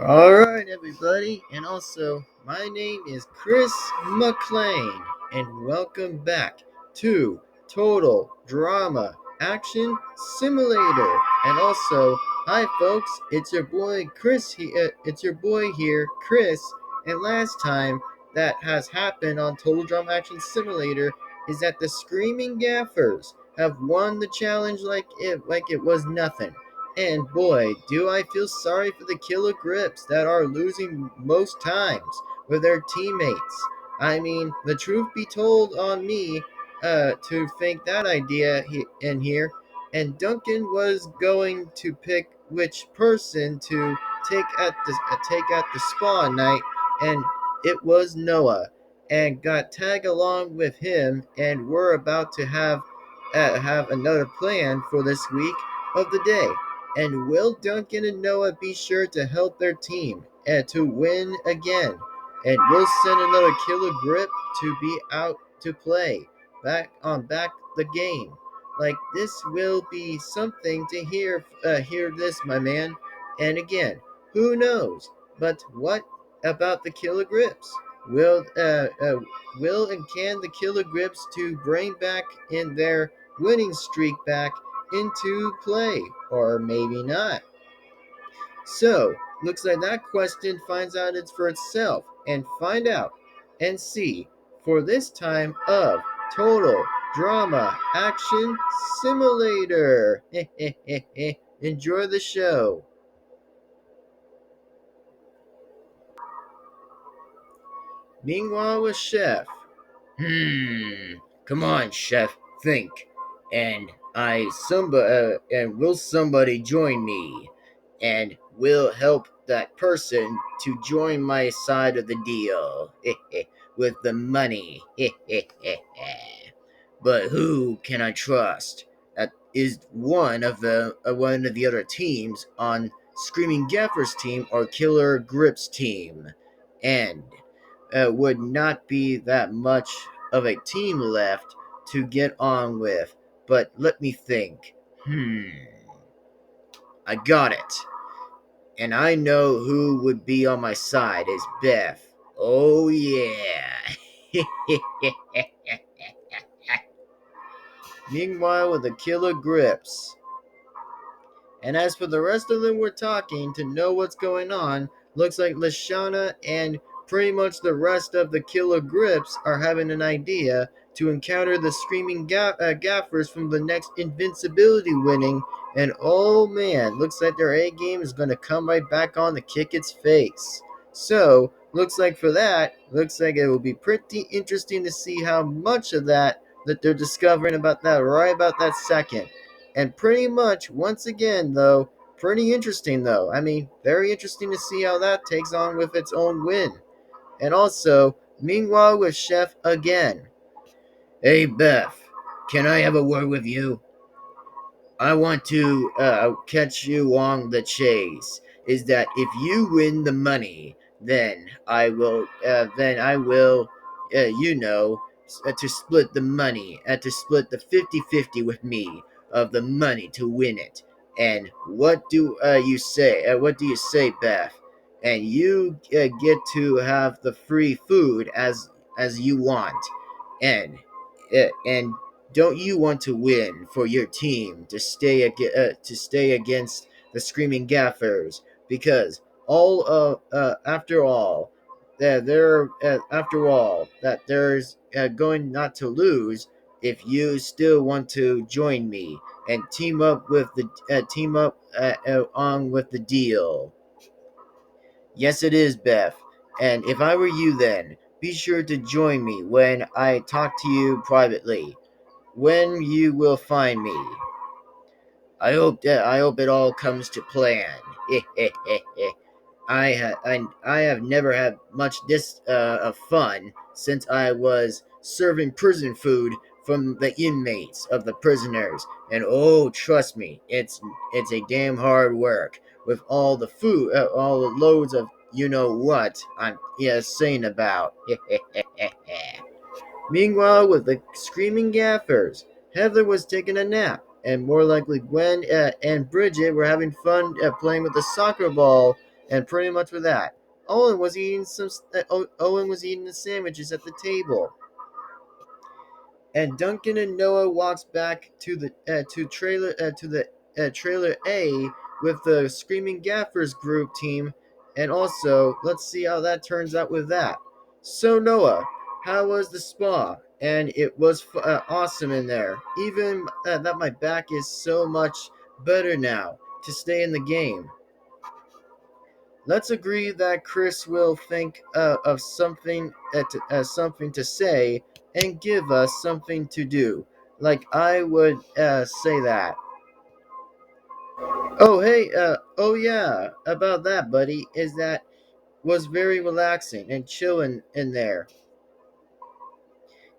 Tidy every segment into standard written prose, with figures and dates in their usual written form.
All right, everybody, and also my name is Chris McLean, and welcome back to Total Drama Action Simulator. And also, hi, folks, it's your boy Chris. It's your boy here, Chris. And last time that has happened on Total Drama Action Simulator is that the Screaming Gaffers have won the challenge like it was nothing. And boy, do I feel sorry for the Killer Grips that are losing most times with their teammates. I mean, the truth be told on me to think that idea in here, and Duncan was going to pick which person to take at the spa night, and it was Noah, and got tag along with him, and we're about to have another plan for this week of the day. And will Duncan and Noah be sure to help their team and to win again? And we'll send another Killer Grip to be out to play back the game. Like this will be something to hear this, my man. And again, who knows? But what about the Killer Grips? Will will and can the Killer Grips to bring back in their winning streak back into play, or maybe not. So, looks like that question finds out it's for itself, and find out and see for this time of Total Drama Action Simulator. Enjoy the show. Meanwhile, with Chef. Come on, Chef. Think. And will somebody join me? And will help that person to join my side of the deal with the money. But who can I trust? That is one of the other teams on Screaming Gaffer's team or Killer Grip's team, and would not be that much of a team left to get on with. But let me think. I got it. And I know who would be on my side is Beth. Oh yeah. Meanwhile, with the Killer Grips. And as for the rest of them, we're talking to know what's going on. Looks like Lashana and pretty much the rest of the Killer Grips are having an idea to encounter the Screaming Gaffers from the next Invincibility winning. And oh man, looks like their A game is going to come right back on to kick its face. So, looks like for that, looks like it will be pretty interesting to see how much of that they're discovering about that right about that second. And pretty much, once again, though, pretty interesting, though. I mean, very interesting to see how that takes on with its own win. And also, meanwhile, with Chef again. Hey, Beth, can I have a word with you? I want to catch you on the chase. Is that if you win the money, then I will, to split the money, to split the 50-50 with me of the money to win it. And what do you say? What do you say, Beth? And you get to have the free food as you want, and don't you want to win for your team to stay against the Screaming Gaffers? Because all after all, that there's going not to lose if you still want to join me and team up on with the deal. Yes, it is, Beth. And if I were you, then be sure to join me when I talk to you privately. When you will find me. I hope it all comes to plan. I have never had much this of fun since I was serving prison food from the inmates of the prisoners, and oh, trust me, it's a damn hard work with all the food, all the loads of you know what I'm saying about. Meanwhile, with the Screaming Gaffers, Heather was taking a nap, and more likely Gwen and Bridget were having fun playing with the soccer ball And pretty much with that, Owen was eating Owen was eating the sandwiches at the table. And Duncan and Noah walks back to the trailer A with the Screaming Gaffers group team, and also let's see how that turns out with that. So Noah, how was the spa? And it was awesome in there. Even that my back is so much better now to stay in the game. Let's agree that Chris will think of something to say and give us something to do. Like I would say that. Oh hey, oh yeah, about that, buddy. Is that was very relaxing and chilling in there.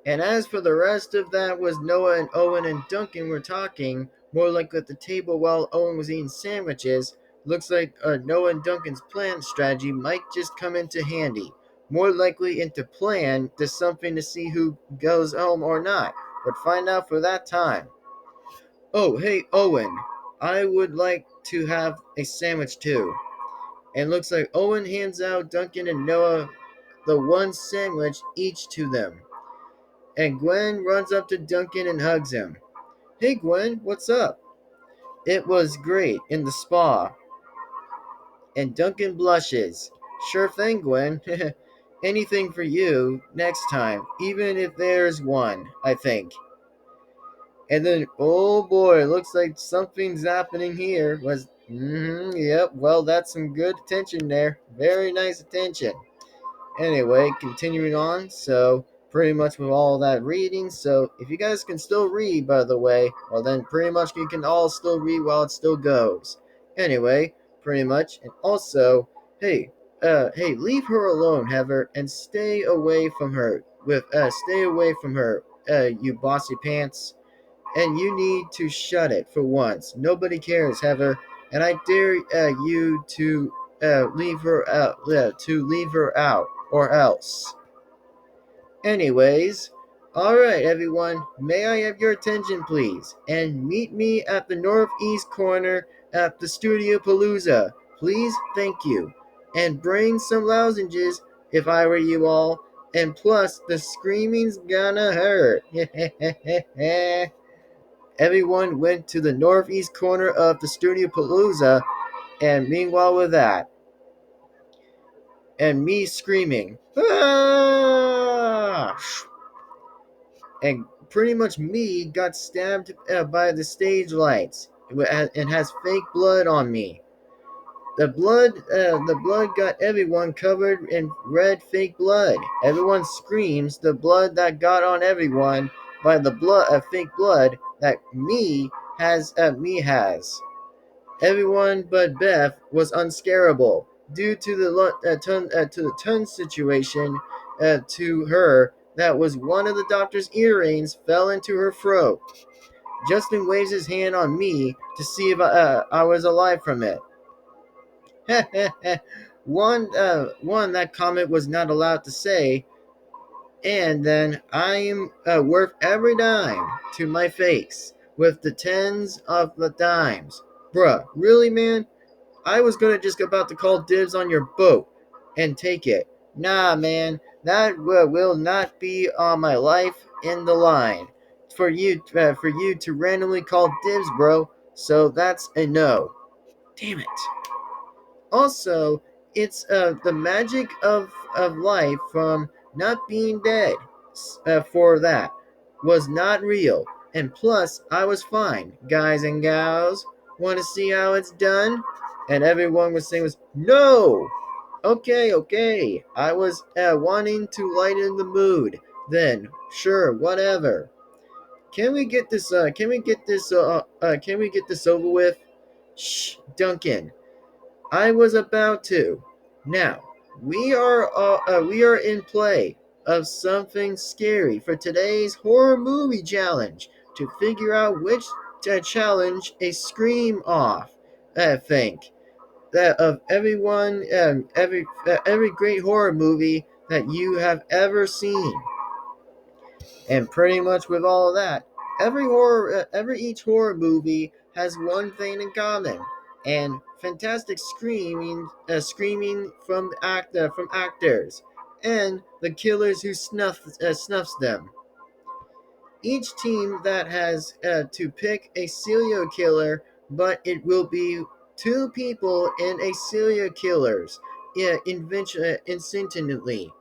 And as for the rest of that was Noah and Owen and Duncan were talking, more like at the table while Owen was eating sandwiches. Looks like Noah and Duncan's plan strategy might just come into handy. More likely into plan to something to see who goes home or not. But find out for that time. Oh, hey, Owen. I would like to have a sandwich too. And looks like Owen hands out Duncan and Noah the one sandwich each to them. And Gwen runs up to Duncan and hugs him. Hey Gwen, what's up? It was great in the spa. And Duncan blushes. Sure thing, Gwen. Anything for you next time, even if there's one, I think. And then, oh boy, looks like something's happening here. Yep, well, that's some good attention there. Very nice attention. Anyway, continuing on, so pretty much with all that reading, so if you guys can still read, by the way, well then pretty much you can all still read while it still goes. Anyway, pretty much, and also, hey, leave her alone, Heather, and stay away from her, you bossy pants. And you need to shut it for once. Nobody cares, Heather, and I dare you to leave her out, or else. Anyways, alright everyone, may I have your attention please, and meet me at the northeast corner at the Studio Palooza. Please, thank you. And bring some lozenges if I were you all, and plus the screaming's gonna hurt. Everyone went to the northeast corner of the Studio Palooza, and meanwhile with that, and me screaming, ah! And pretty much me got stabbed by the stage lights and has fake blood on me. The blood got everyone covered in red fake blood. Everyone screams the blood that got on everyone by the fake blood that me has. Everyone but Beth was unscarable due to the ton situation to her. That was one of the doctor's earrings fell into her throat. Justin waves his hand on me to see if I was alive from it. One that comment was not allowed to say, and then I am worth every dime to my face with the tens of the dimes. Bruh, really, man? I was gonna just about to call dibs on your boat and take it. Nah, man, that will not be on my life in the line for you to randomly call dibs, bro. So that's a no. Damn it. Also, it's the magic of life from not being dead. For that was not real, and plus I was fine. Guys and gals, want to see how it's done? And everyone was saying was no. Okay. I was wanting to lighten the mood. Then sure, whatever. Can we get this? Can we get this over with? Shh, Duncan. I was about to. Now, we are in play of something scary for today's horror movie challenge to figure out which to challenge a scream off. I think that of every great horror movie that you have ever seen. And pretty much with all of that, every each horror movie has one thing in common. And fantastic screaming from actors, and the killers who snuffs them. Each team that has to pick a serial killer, but it will be two people and a serial killers, instantly.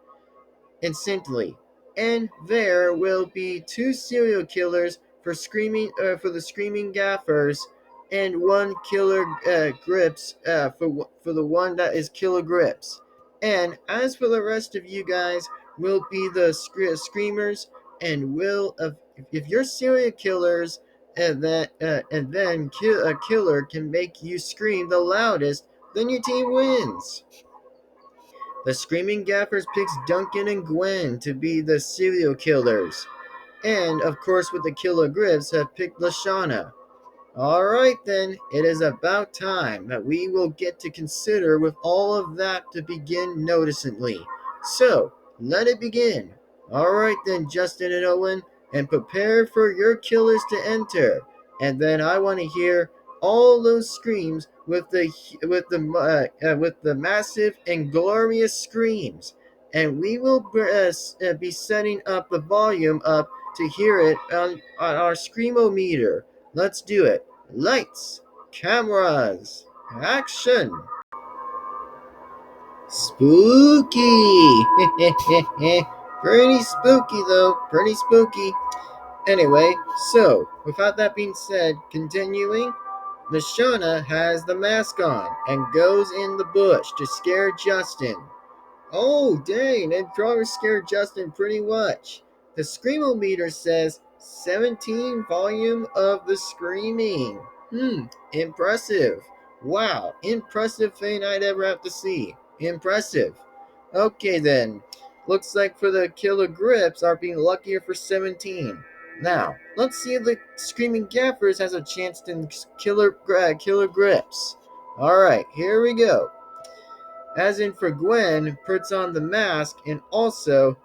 And there will be two serial killers for the screaming gaffers, and one killer grips for the one that is killer grips. And as for the rest of you guys, will be the screamers, and will if you're serial killers, and then a killer can make you scream the loudest, then your team wins. The Screaming Gaffers picks Duncan and Gwen to be the serial killers. And, of course, with the Killer Griffs have picked Lashana. Alright then, it is about time that we will get to consider with all of that to begin noticeably. So, let it begin. Alright then, Justin and Owen, and prepare for your killers to enter. And then I want to hear all those screams with the massive and glorious screams. And we will be setting up the volume up to hear it on our screamometer. Let's do it. Lights, cameras, action. Spooky. Pretty spooky though. Pretty spooky. Anyway, so without that being said, continuing, Lashana has the mask on and goes in the bush to scare Justin. Oh, dang, that probably scared Justin pretty much. The screamometer says 17 volume of the screaming. Impressive. Wow, impressive thing I'd ever have to see. Impressive. Okay then, looks like for the killer grips are being luckier for 17. Now, let's see if the Screaming Gaffers has a chance to killer grips. Alright, here we go. As in for Gwen, puts on the mask, and also,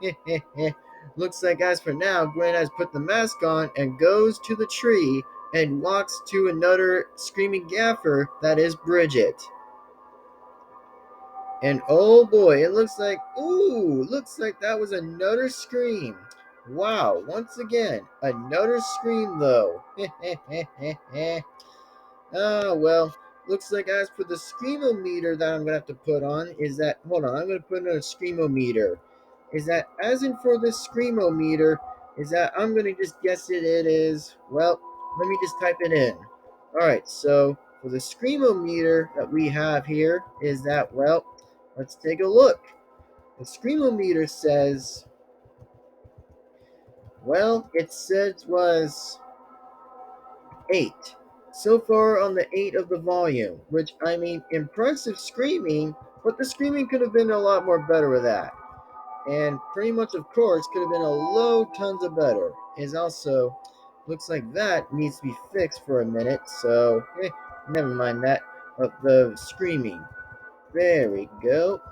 looks like as for now, Gwen has put the mask on and goes to the tree and walks to another screaming gaffer that is Bridget. And oh boy, it looks like that was another scream. Wow, once again, another scream though. Oh, well, looks like as for the screamometer that I'm going to have to put on is that, hold on, I'm going to put in a screamometer. Is that, as in for this screamometer, is that I'm going to just guess it is, well, let me just type it in. All right, so for the screamometer that we have here is that, well, let's take a look. The screamometer says, well, it says was 8. So far on the 8 of the volume, which I mean, impressive screaming, but the screaming could have been a lot more better with that. And pretty much, of course, could have been a low tons of better. Is also, looks like that needs to be fixed for a minute, so, never mind that. Of the screaming. There we go.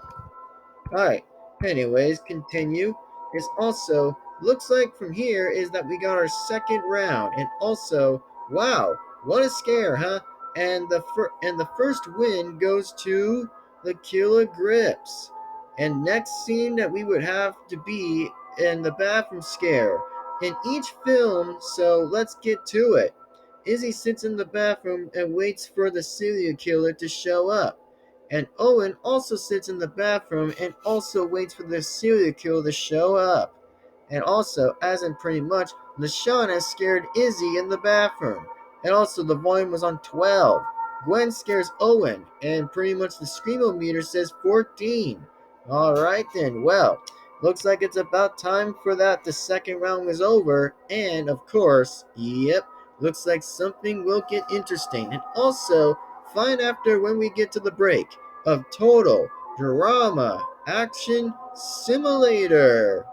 Alright, anyways, continue. Is also, looks like from here is that we got our second round, and also, wow, what a scare, huh? And the first win goes to the Killer Grips. And next scene that we would have to be in the bathroom scare. In each film, so let's get to it. Izzy sits in the bathroom and waits for the serial killer to show up. And Owen also sits in the bathroom and also waits for the serial killer to show up. And also, as in pretty much, Lashana scared Izzy in the bathroom. And also, the volume was on 12. Gwen scares Owen, and pretty much the screamometer says 14. Alright then, well, looks like it's about time for that. The second round was over, and of course, yep, looks like something will get interesting. And also, find after when we get to the break of Total Drama Action Simulator.